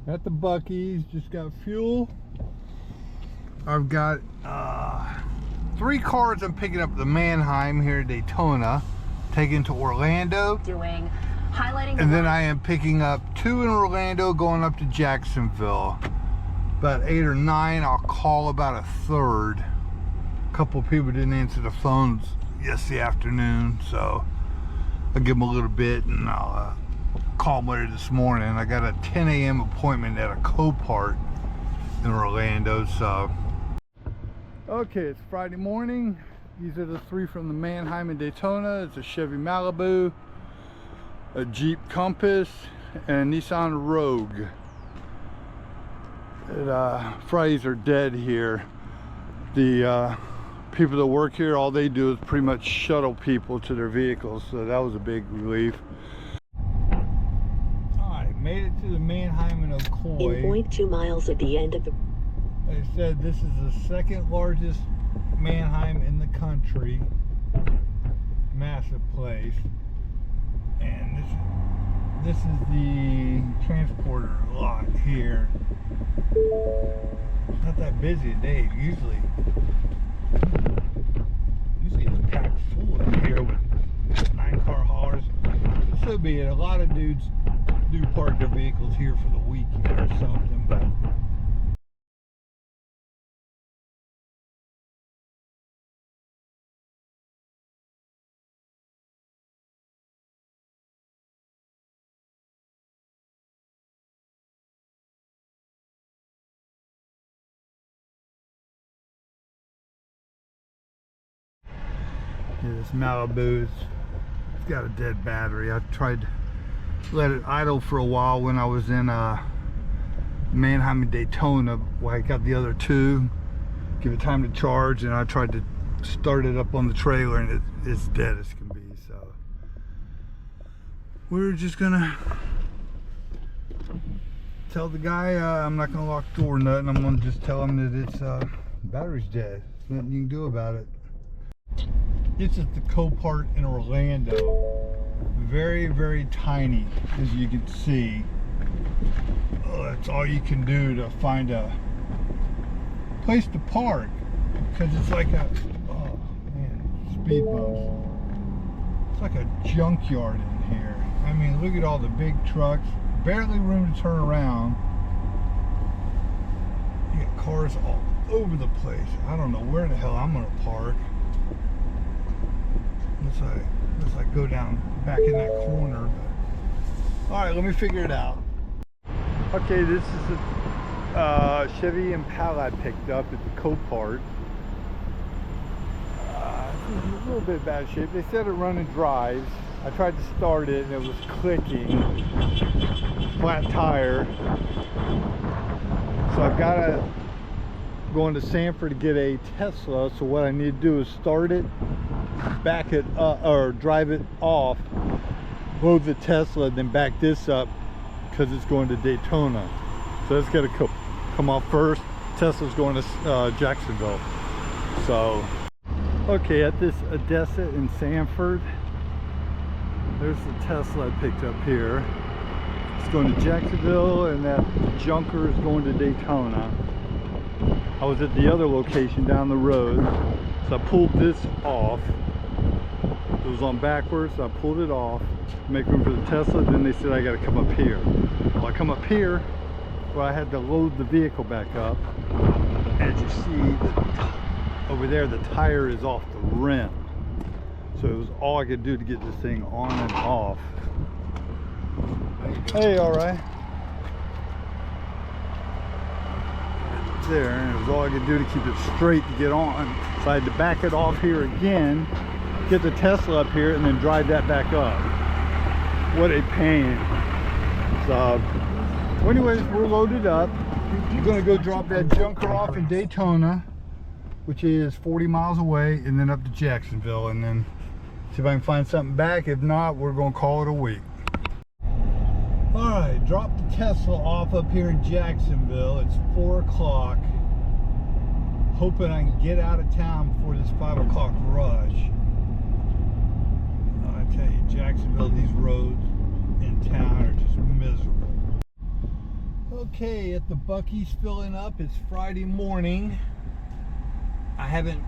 At the Bucees, just got fuel. I've got 3 cars I'm picking up at the Manheim here in Daytona, taking to Orlando. And then I am picking up 2 in Orlando, going up to Jacksonville. About 8 or 9, I'll call about a third. A couple of people didn't answer the phones yesterday afternoon, so I'll give them a little bit and I'll call them later this morning. I got a 10 a.m. appointment at a Copart in Orlando, so. Okay, it's Friday morning. These are the 3 from the Manheim in Daytona. It's a Chevy Malibu, a Jeep Compass, and a Nissan Rogue. Fridays are dead here. The people that work here, all they do is pretty much shuttle people to their vehicles, so that was a big relief. Alright, made it to the Manheim in Ocoee. In 0.2 miles at the end of the... Like I said, this is the 2nd largest Manheim in the country. Massive place. And this is the transporter lot here. It's not that busy today. Usually it's packed full in here with 9-car haulers. So be it. A lot of dudes do park their vehicles here for the weekend or something, but this Malibu, it's got a dead battery. I tried to let it idle for a while when I was in Manheim and Daytona. I got the other 2, give it time to charge, and I tried to start it up on the trailer, and it's dead as can be. So we're just gonna tell the guy I'm not gonna lock the door or nothing. I'm gonna just tell him that it's battery's dead. There's nothing you can do about it. This is the Copart in Orlando. Very, very tiny, as you can see. That's all you can do to find a place to park, because it's like a, oh man, speed bumps. It's like a junkyard in here. I mean, look at all the big trucks, barely room to turn around. You got cars all over the place. I don't know where the hell I'm gonna park. Unless I go down back in that corner. But all right, let me figure it out. Okay, this is a Chevy Impala I picked up at the Copart. It's in a little bit bad shape. They said it run and drives. I tried to start it and it was clicking. Flat tire. So I've got to go into Sanford to get a Tesla. So what I need to do is start it, back it up, or drive it off, load the Tesla, then back this up because it's going to Daytona. So that's got to come off first. Tesla's going to Jacksonville. So okay, at this Adesa in Sanford, there's the Tesla I picked up here. It's going to Jacksonville, and that junker is going to Daytona. I was at the other location down the road, so I pulled this off. It was on backwards, so I pulled it off to make room for the Tesla. Then they said I got to come up here. Well, I come up here, where I had to load the vehicle back up. As you see, over there the tire is off the rim. So it was all I could do to get this thing on and off. Hey, all right. There, and it was all I could do to keep it straight to get on. So I had to back it off here again, get the Tesla up here, and then drive that back up. What a pain. So anyways, we're loaded up. I'm gonna go drop that junker off in Daytona, which is 40 miles away, and then up to Jacksonville, and then see if I can find something back. If not, we're gonna call it a week. All right, dropped the Tesla off up here in Jacksonville. It's 4 o'clock. Hoping I can get out of town before this 5 o'clock rush. I tell you, Jacksonville, these roads in town are just miserable. Okay, at the Bucees filling up. It's Friday morning. I haven't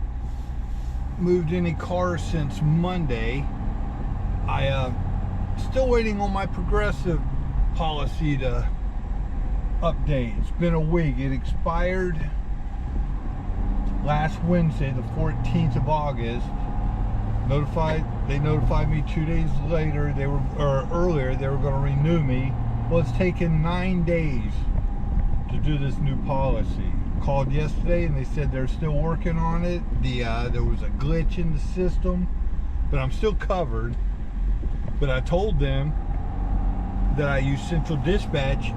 moved any cars since Monday. I still waiting on my Progressive policy to update. It's been a week. It expired last Wednesday, the 14th of August. They notified me 2 days later, earlier, they were going to renew me. Well, it's taken 9 days to do this new policy. Called yesterday and they said they're still working on it. There was a glitch in the system, but I'm still covered. But I told them that I use Central Dispatch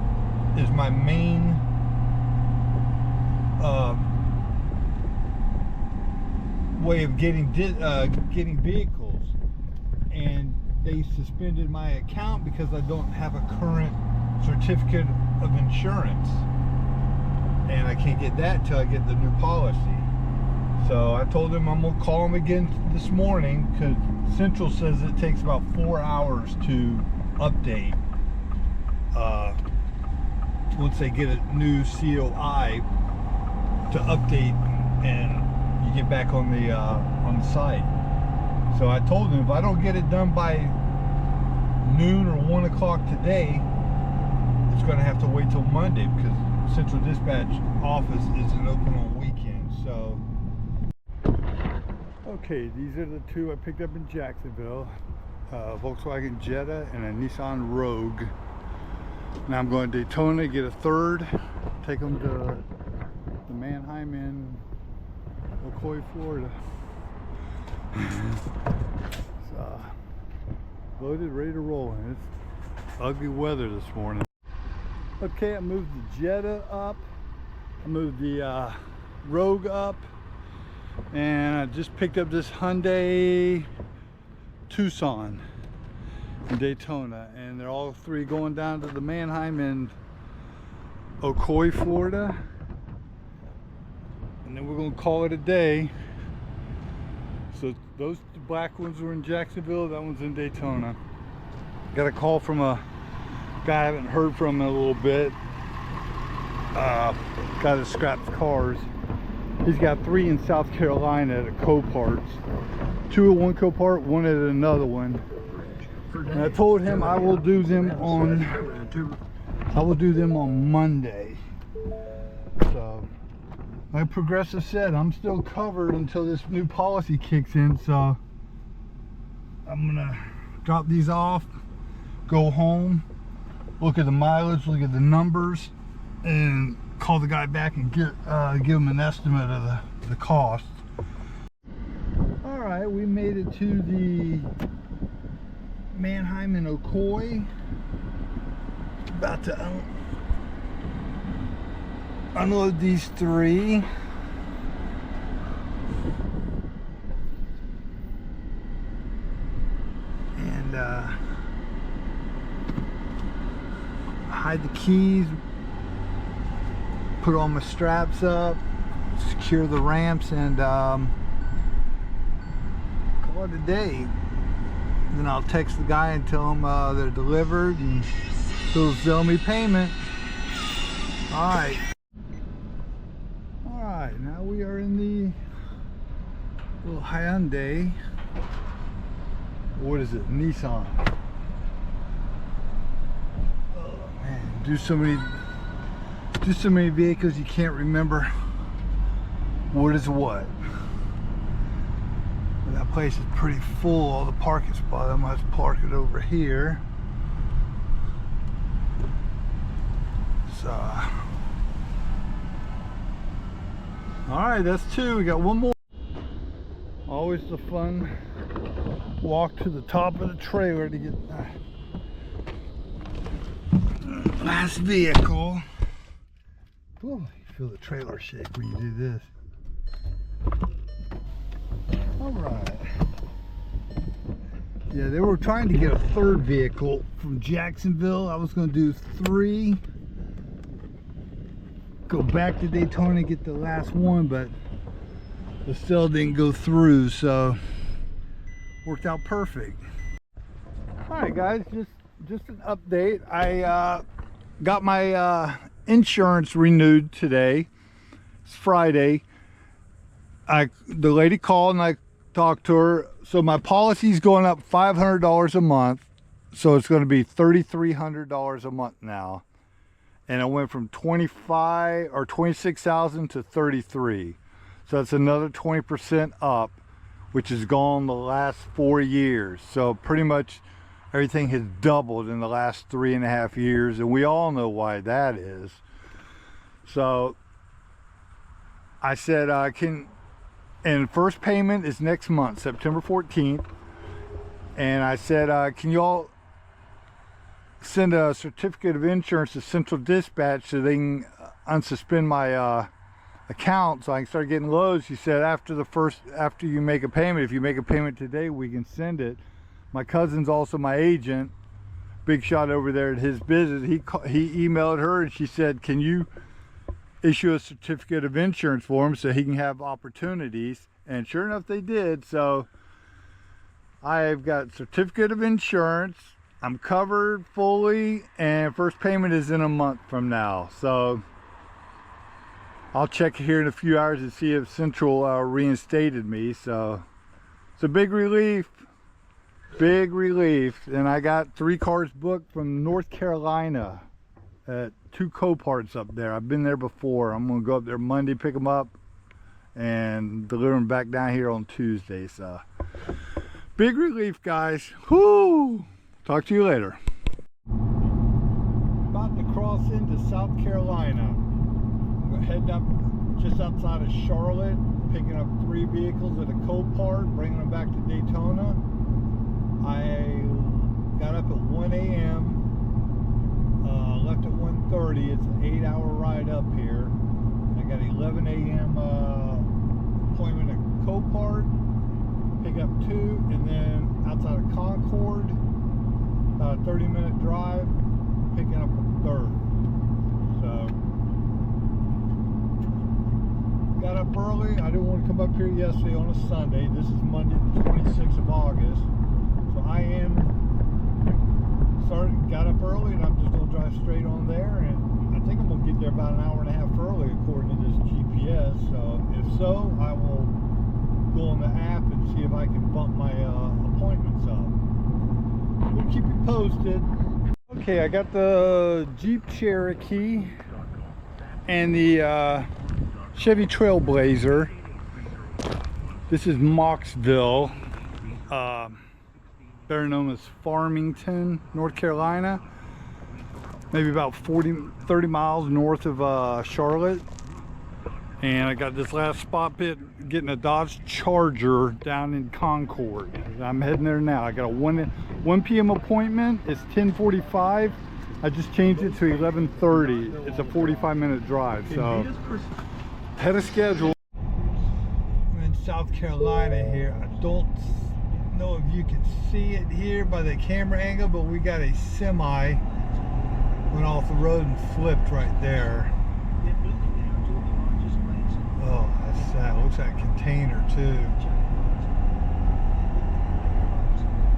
as my main way of getting vehicles, and they suspended my account because I don't have a current certificate of insurance, and I can't get that till I get the new policy. So I told them I'm gonna call them again this morning, because Central says it takes about 4 hours to update once they get a new COI to update and you get back on the site. So I told them if I don't get it done by noon or 1 o'clock today, it's going to have to wait till Monday, because Central Dispatch office isn't open on weekends. So okay, these are the two I picked up in Jacksonville, Volkswagen Jetta and a Nissan Rogue. Now I'm going to Daytona, get a third, take them to the Manheim in Ocoee, Florida. It's loaded, ready to roll, and it's ugly weather this morning. Okay, I moved the Jetta up, I moved the Rogue up, and I just picked up this Hyundai Tucson in Daytona, and they're all three going down to the Manheim in Ocoee, Florida, and then we're going to call it a day. So those black ones were in Jacksonville, that one's in Daytona. Got a call from a guy I haven't heard from in a little bit, guy that scraps cars. He's got 3 in South Carolina at coparts, 2 at one copart, 1 at another one. And I told him I will do them on Monday. So like Progressive said, I'm still covered until this new policy kicks in. So I'm gonna drop these off, go home, look at the mileage, look at the numbers, and call the guy back and give him an estimate of the cost. All right, we made it to the Manheim in Ocoee. About to unload these 3. And hide the keys, put all my straps up, secure the ramps, and call it a day. Then I'll text the guy and tell him they're delivered, and he'll sell me payment. Alright, now we are in the little Hyundai. What is it? Nissan. Oh man, do so many vehicles you can't remember what is what. But that place is pretty full, all the parking spots. I might park it over here. So alright, that's 2. We got 1 more. Always the fun walk to the top of the trailer to get the last vehicle. Ooh, you feel the trailer shake when you do this. Alright. Yeah, they were trying to get a third vehicle from Jacksonville. I was going to do 3. Go back to Daytona and get the last one, but the sale didn't go through, so worked out perfect. Alright guys, just an update. I got my insurance renewed today. It's Friday. The lady called and I talked to her. So my policy's going up $500 a month. So it's going to be $3,300 a month now. And it went from 25 or 26,000 to 33. So that's another 20% up, which has gone the last 4 years. So pretty much everything has doubled in the last 3.5 years, and we all know why that is. So I said, and first payment is next month, September 14th. And I said, can y'all send a certificate of insurance to Central Dispatch so they can unsuspend my account so I can start getting loads. She said after you make a payment, if you make a payment today, we can send it. My cousin's also my agent, big shot over there at his business. He emailed her and she said, can you issue a certificate of insurance for him so he can have opportunities? And sure enough they did. So I've got certificate of insurance, I'm covered fully, and first payment is in a month from now. So I'll check here in a few hours to see if Central reinstated me. So it's a big relief, and I got 3 cars booked from North Carolina at 2 coparts up there. I've been there before. I'm gonna go up there Monday, pick them up and deliver them back down here on Tuesday. So big relief, guys. Whoo! Talk to you later. About to cross into South Carolina. Heading up just outside of Charlotte, picking up 3 vehicles at a Copart, bringing them back to Daytona. I got up at 1 a.m. Left at 1:30. It's an 8-hour ride up here. I got 11 a.m. Appointment at Copart, pick up 2, and then outside of Concord, about a 30-minute drive, picking up a 3rd. So got up early. I didn't want to come up here yesterday on a Sunday. This is Monday the 26th of August. So got up early, and I'm just going to drive straight on there. And I think I'm going to get there about an hour and a half early according to this GPS. So if so, I will go on the app and see if I can bump my appointments up. We'll keep you posted. Okay, I got the Jeep Cherokee and the Chevy Trailblazer. This is Mocksville, better known as Farmington, North Carolina. Maybe about 30 miles north of Charlotte. And I got this last spot pit getting a Dodge Charger down in Concord. I'm heading there now. I got a 1 p.m. appointment. It's 10:45. I just changed it to 11:30. It's a 45-minute drive, so ahead of schedule. I'm in South Carolina here. I don't know if you can see it here by the camera angle, but we got a semi went off the road and flipped right there. Oh, that's sad. Looks like a container too.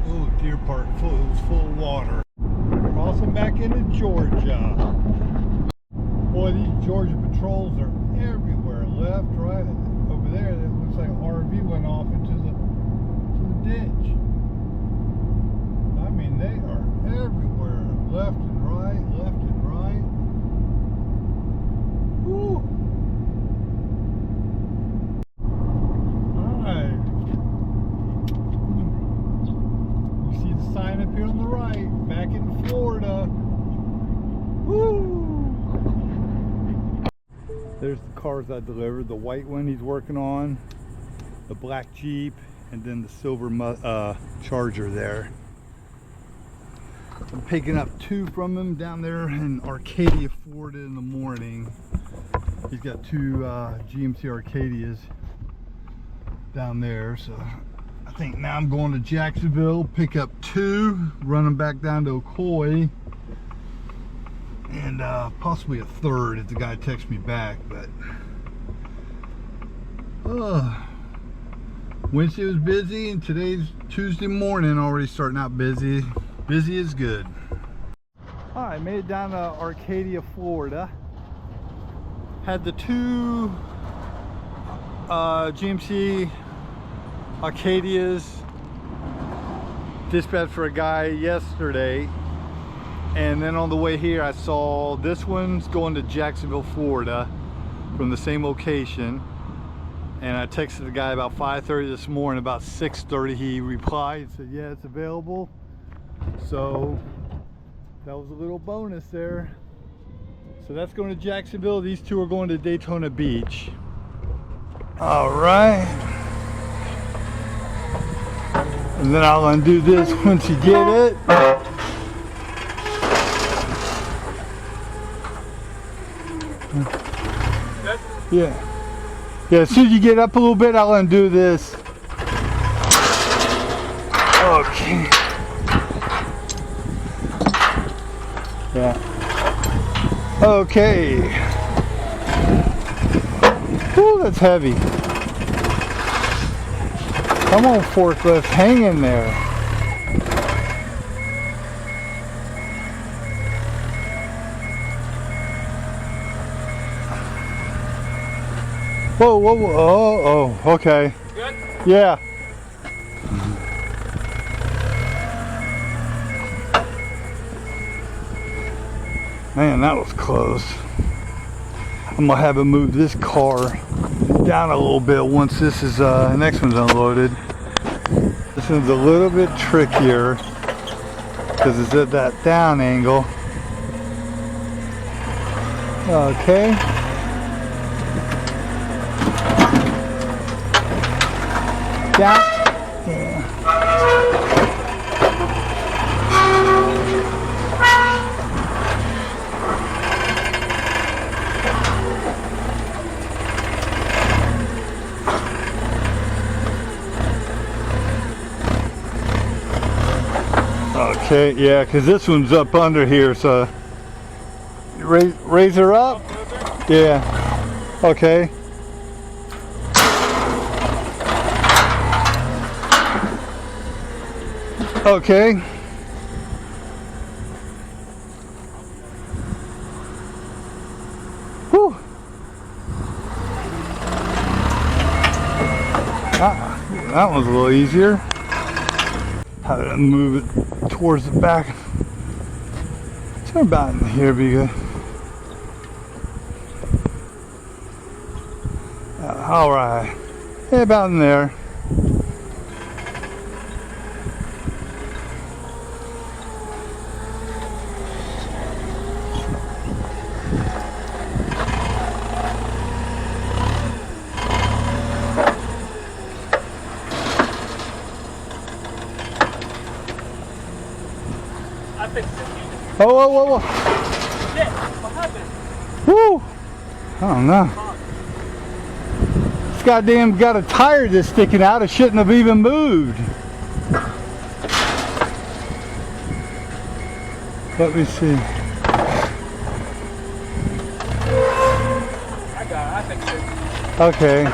Oh, Deer Park full. It was full of water. Crossing back into Georgia. Boy, these Georgia patrols are everywhere. Left, right, over there. It looks like an RV went off into the ditch. I mean, they are everywhere. Left and right, left and right. Woo! Alright. You see the sign up here on the right. Back in Florida. Woo! There's the cars I delivered. The white one he's working on, the black Jeep, and then the silver Charger there. I'm picking up 2 from him down there in Arcadia, Florida in the morning. He's got 2 GMC Arcadias down there. So I think now I'm going to Jacksonville, pick up 2, run them back down to Ocoee, and possibly a 3rd if the guy texts me back. But Wednesday was busy, and today's Tuesday morning already starting out busy. Busy is good. All right, made it down to Arcadia, Florida. Had the two GMC Arcadias dispatched for a guy yesterday, and then on the way here I saw this one's going to Jacksonville, Florida from the same location, and I texted the guy about 5:30 this morning. About 6:30 he replied and said yeah, it's available. So that was a little bonus there. So that's going to Jacksonville. These two are going to Daytona Beach. All right. And then I'll undo this once you get it. Yeah. Yeah, as soon as you get up a little bit, I'll undo this. Okay. Yeah. Okay. Ooh, that's heavy. Come on, forklift, hang in there. Whoa, whoa, whoa, oh, okay. Good? Yeah. Man, that was close. I'm gonna have to move this car down a little bit once this is next one's unloaded. This one's a little bit trickier because it's at that down angle. Okay. Down. Yeah. Okay, yeah, because this one's up under here, so raise her up. Yeah. Okay. Okay. Whew. That one's a little easier. How to move it towards the back. Turn about in here, be good. All right. Yeah, about in there. Oh, whoa, whoa, whoa. Shit, what happened? Woo! I don't know. This goddamn got a tire that's sticking out. It shouldn't have even moved. Let me see. I got it, I fixed it. Okay.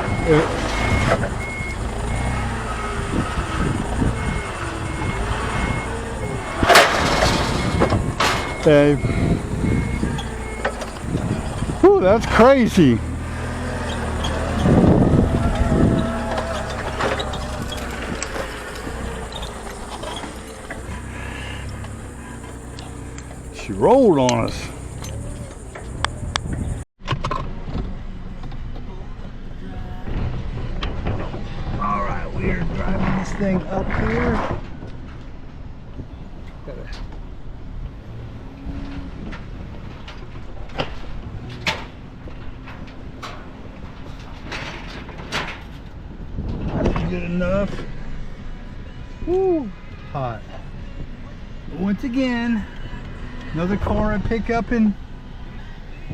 Okay. Whew, that's crazy. She rolled on us. All right, we are driving this thing up here. Good enough. Woo, hot. Once again, another car I pick up in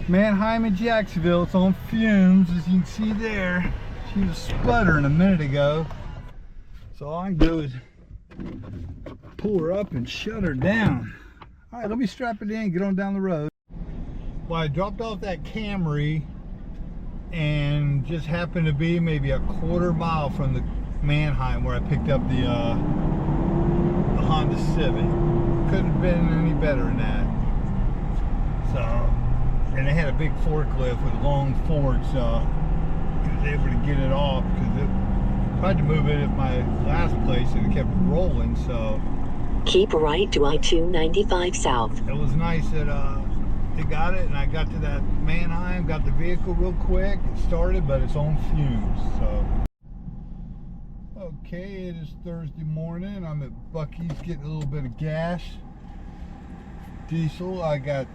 Manheim and Jacksonville. It's on fumes, as you can see there. She was sputtering a minute ago. So all I can do is pull her up and shut her down. All right, let me strap it in and get on down the road. Well, I dropped off that Camry and just happened to be maybe a quarter mile from the Manheim where I picked up the Honda Civic. Couldn't have been any better than that. So and they had a big forklift with long forks, so he was able to get it off, because it tried to move it at my last place and it kept rolling. So Keep right to I-295 South. it was nice that they got it, and I got to that Manheim, got the vehicle real quick. It started, but it's on fumes. So okay, it is Thursday morning. I'm at Bucees getting a little bit of gas, diesel. I got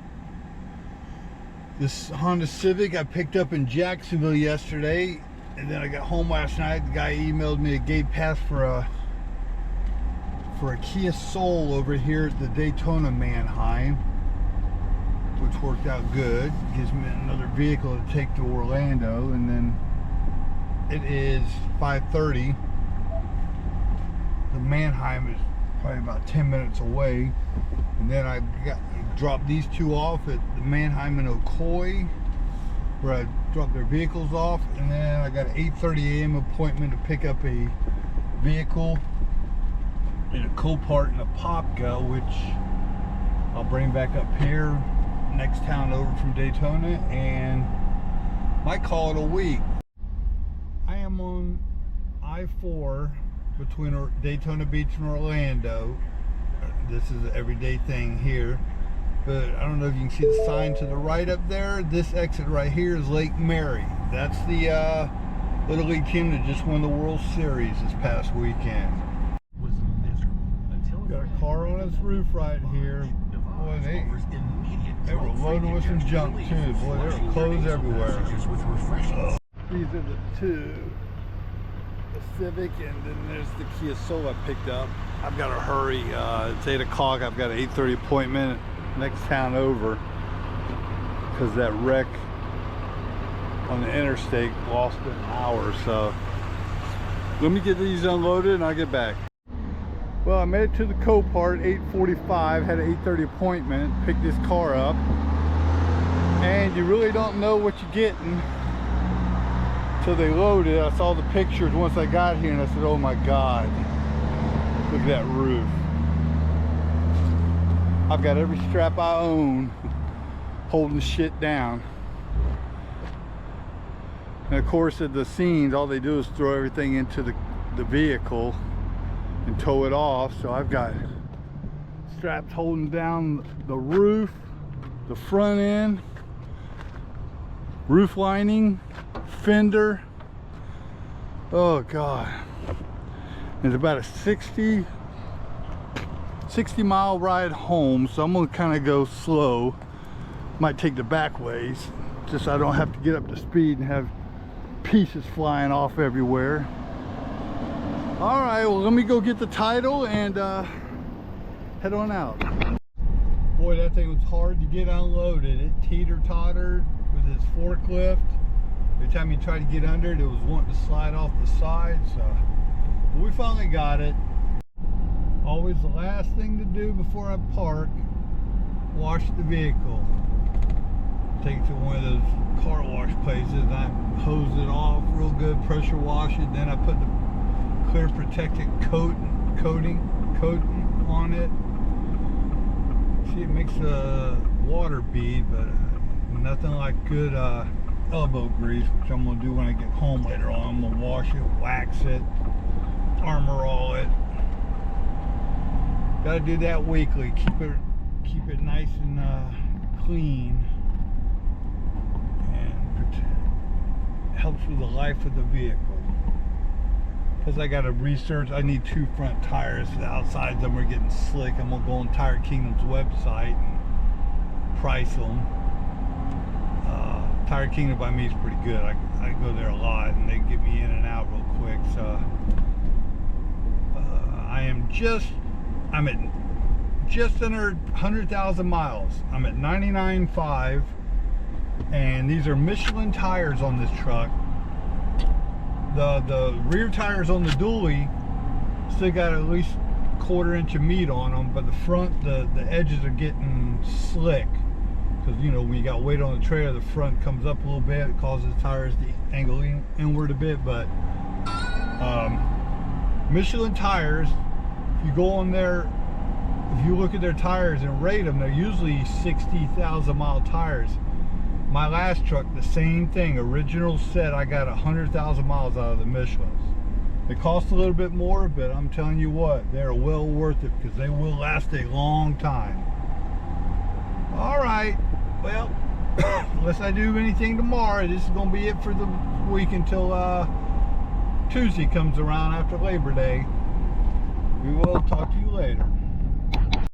this Honda Civic I picked up in Jacksonville yesterday, and then I got home last night. The guy emailed me a gate pass for a Kia Soul over here at the Daytona Manheim, which worked out good. Gives me another vehicle to take to Orlando, and then it is 5:30. The Manheim is probably about 10 minutes away, and then I dropped these two off at the Manheim in Ocoee, where I dropped their vehicles off, and then I got an 8:30 a.m. appointment to pick up a vehicle in a copart and a Popka, which I'll bring back up here next town over from Daytona, and might call it a week. I am on I-4 between Daytona Beach and Orlando. This is an everyday thing here, but I don't know if you can see the sign to the right up there. This exit right here is Lake Mary. That's the Little League team that just won the World Series this past weekend. Got a car on its roof right here. Boy, they were loaded with some junk too. Boy, there were clothes everywhere. These are the two. The Civic, and then there's the Kia Soul I picked up. I've got to hurry. It's 8 o'clock. I've got an 8:30 appointment next town over, because that wreck on the interstate lost an hour. So let me get these unloaded and I'll get back. Well, I made it to the Copart, 8:45, had an 8:30 appointment, picked this car up, and you really don't know what you're getting until they load it. I saw the pictures once I got here, and I said, oh my God, look at that roof. I've got every strap I own holding the shit down. And of course, at the scenes, all they do is throw everything into the vehicle and tow it off. So I've got straps holding down the roof, the front end, roof lining, fender. Oh God. It's about a 60 mile ride home, so I'm gonna kind of go slow. Might take the back ways, just so I don't have to get up to speed and have pieces flying off everywhere. All right, well, let me go get the title and head on out. Boy, that thing was hard to get unloaded. It teeter-tottered with its forklift. Every time you tried to get under it, it was wanting to slide off the side. So, but we finally got it. Always the last thing to do before I park, wash the vehicle. Take it to one of those car wash places, and I hose it off real good, pressure wash it. Then I put the clear protectant coating on it. See, it makes a water bead, but nothing like good elbow grease, which I'm gonna do when I get home later on. I'm gonna wash it, wax it, armor all it. Got to do that weekly. Keep it nice and clean, and helps with the life of the vehicle. Plus, I got to research. I need 2 front tires. The outsides of them are getting slick. I'm gonna go on Tire Kingdom's website and price them. Tire Kingdom by me is pretty good. I go there a lot, and they get me in and out real quick. So I'm at just under 100,000 miles. I'm at 99.5, and these are Michelin tires on this truck. The rear tires on the dually still got at least 1/4 inch of meat on them, but the front, the edges are getting slick, because you know, when you got weight on the trailer, the front comes up a little bit. It causes the tires to angle inward a bit. But Michelin tires, if you go on there, if you look at their tires and rate them, they're usually 60,000 mile tires. My last truck, the same thing. Original set, I got 100,000 miles out of the Michelins. It costs a little bit more, but I'm telling you what, they're well worth it because they will last a long time. All right, well, unless I do anything tomorrow, this is going to be it for the week until Tuesday comes around after Labor Day. We will talk to you later.